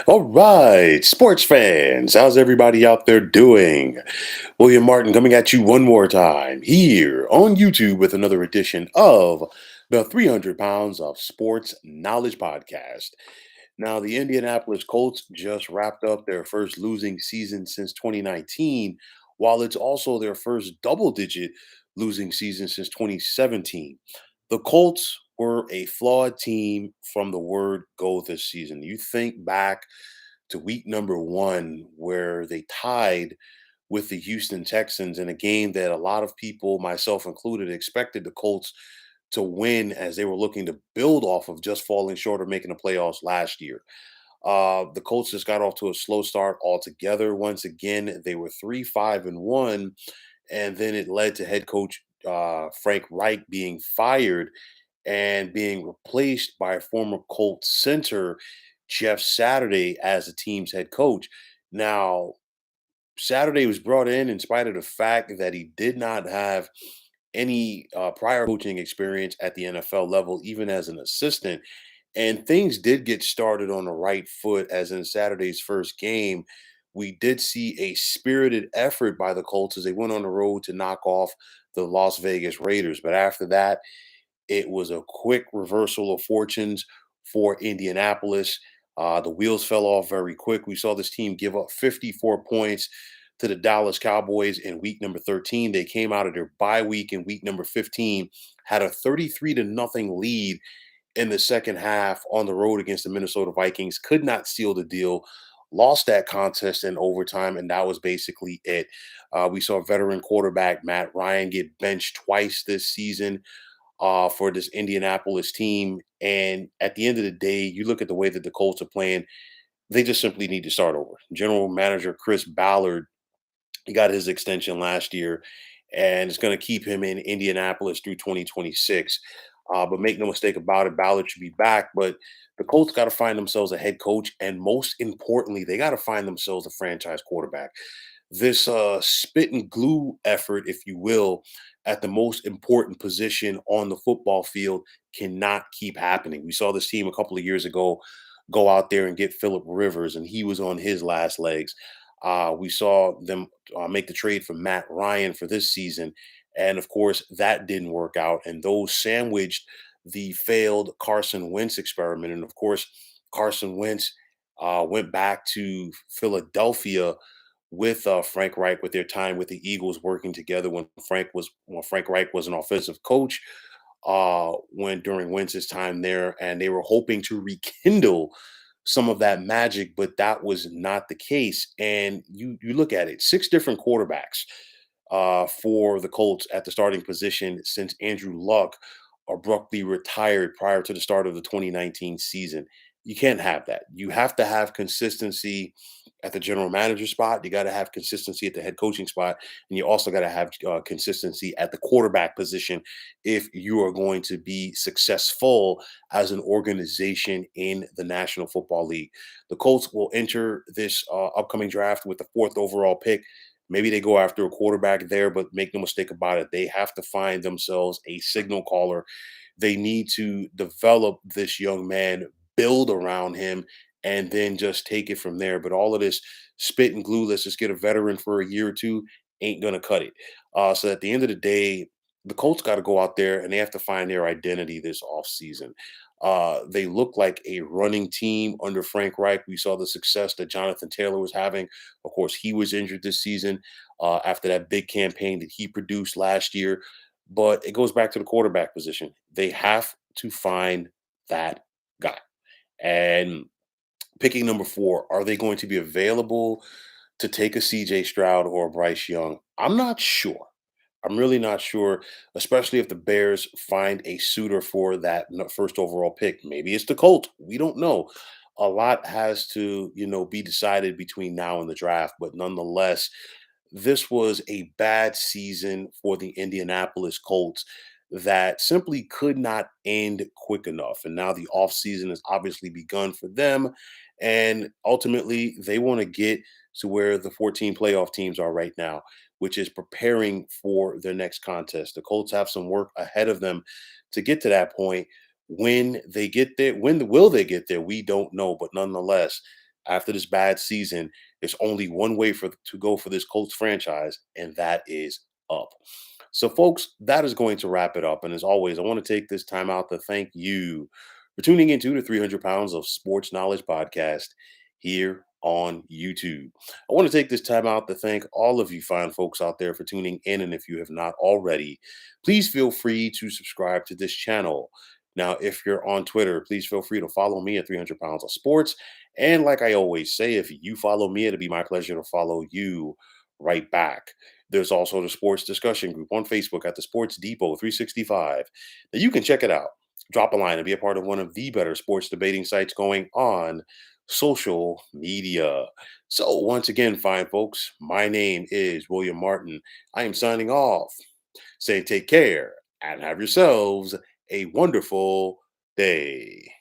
All right, sports fans, how's everybody out there doing? William Martin coming at you one more time here on YouTube with another edition of the 300 Pounds of Sports Knowledge Podcast. Now, the Indianapolis Colts just wrapped up their first losing season since 2019, while it's also their first double digit losing season since 2017. The Colts were a flawed team from the word go this season. You think back to week number one, where they tied with the Houston Texans in a game that a lot of people, myself included, expected the Colts to win as they were looking to build off of just falling short of making the playoffs last year. The Colts just got off to a slow start altogether. Once again, they were 3-5-1, and then it led to head coach Frank Reich being fired and being replaced by former Colts center Jeff Saturday as the team's head coach. Now, Saturday was brought in spite of the fact that he did not have any prior coaching experience at the NFL level, even as an assistant. And things did get started on the right foot, as in Saturday's first game. We did see a spirited effort by the Colts as they went on the road to knock off the Las Vegas Raiders. But after that, it was a quick reversal of fortunes for Indianapolis. The wheels fell off very quick. We saw this team give up 54 points to the Dallas Cowboys in week number 13. They came out of their bye week in week number 15, had a 33 to nothing lead in the second half on the road against the Minnesota Vikings, could not seal the deal. Lost that contest in overtime, and that was basically it. We saw veteran quarterback Matt Ryan get benched twice this season for this Indianapolis team. And at the end of the day, you look at the way that the Colts are playing, they just simply need to start over. General manager Chris Ballard, he got his extension last year, and it's going to keep him in Indianapolis through 2026. But make no mistake about it, Ballard should be back. But the Colts got to find themselves a head coach, and most importantly, they got to find themselves a franchise quarterback. This spit and glue effort, if you will, at the most important position on the football field cannot keep happening. We saw this team a couple of years ago go out there and get Philip Rivers, and he was on his last legs. We saw them make the trade for Matt Ryan for this season. And of course, that didn't work out. And those sandwiched the failed Carson Wentz experiment. And of course, Carson Wentz went back to Philadelphia with Frank Reich, with their time with the Eagles working together when Frank Reich was an offensive coach when during Wentz's time there, and they were hoping to rekindle some of that magic, but that was not the case. And you look at it, six different quarterbacks for the Colts at the starting position since Andrew Luck abruptly retired prior to the start of the 2019 season. You can't have that. You have to have consistency at the general manager spot. You got to have consistency at the head coaching spot, and you also got to have consistency at the quarterback position if you are going to be successful as an organization in the National Football League. The Colts will enter this upcoming draft with the fourth overall pick. Maybe they go after a quarterback there, but make no mistake about it, they have to find themselves a signal caller. They need to develop this young man, build around him, and then just take it from there. But all of this spit and glue, let's just get a veteran for a year or two, ain't going to cut it. So at the end of the day, the Colts got to go out there and they have to find their identity this offseason. They look like a running team under Frank Reich. We saw the success that Jonathan Taylor was having. Of course, he was injured this season after that big campaign that he produced last year. But it goes back to the quarterback position. They have to find that guy. And picking number four, are they going to be available to take a CJ Stroud or a Bryce Young? I'm not sure. I'm really not sure, especially if the Bears find a suitor for that first overall pick. Maybe it's the Colts. We don't know. A lot has to, be decided between now and the draft. But nonetheless, this was a bad season for the Indianapolis Colts that simply could not end quick enough. And now the offseason has obviously begun for them. And ultimately, they want to get to where the 14 playoff teams are right now, which is preparing for their next contest. The Colts have some work ahead of them to get to that point. When they get there, will they get there? We don't know. But nonetheless, After this bad season, there's only one way to go for this Colts franchise, and that is up. So, folks, that is going to wrap it up. And as always, I want to take this time out to thank you for tuning into the 300 Pounds of Sports Knowledge podcast here on YouTube. I want to take this time out to thank all of you fine folks out there for tuning in. And if you have not already, please feel free to subscribe to this channel. Now, if you're on Twitter, please feel free to follow me at 300 Pounds of Sports. And like I always say, if you follow me, it'll be my pleasure to follow you right back. There's also the sports discussion group on Facebook at the Sports Depot 365. Now you can check it out. Drop a line and be a part of one of the better sports debating sites going on social media. So once again, fine folks, my name is William Martin. I am signing off, saying take care and have yourselves a wonderful day.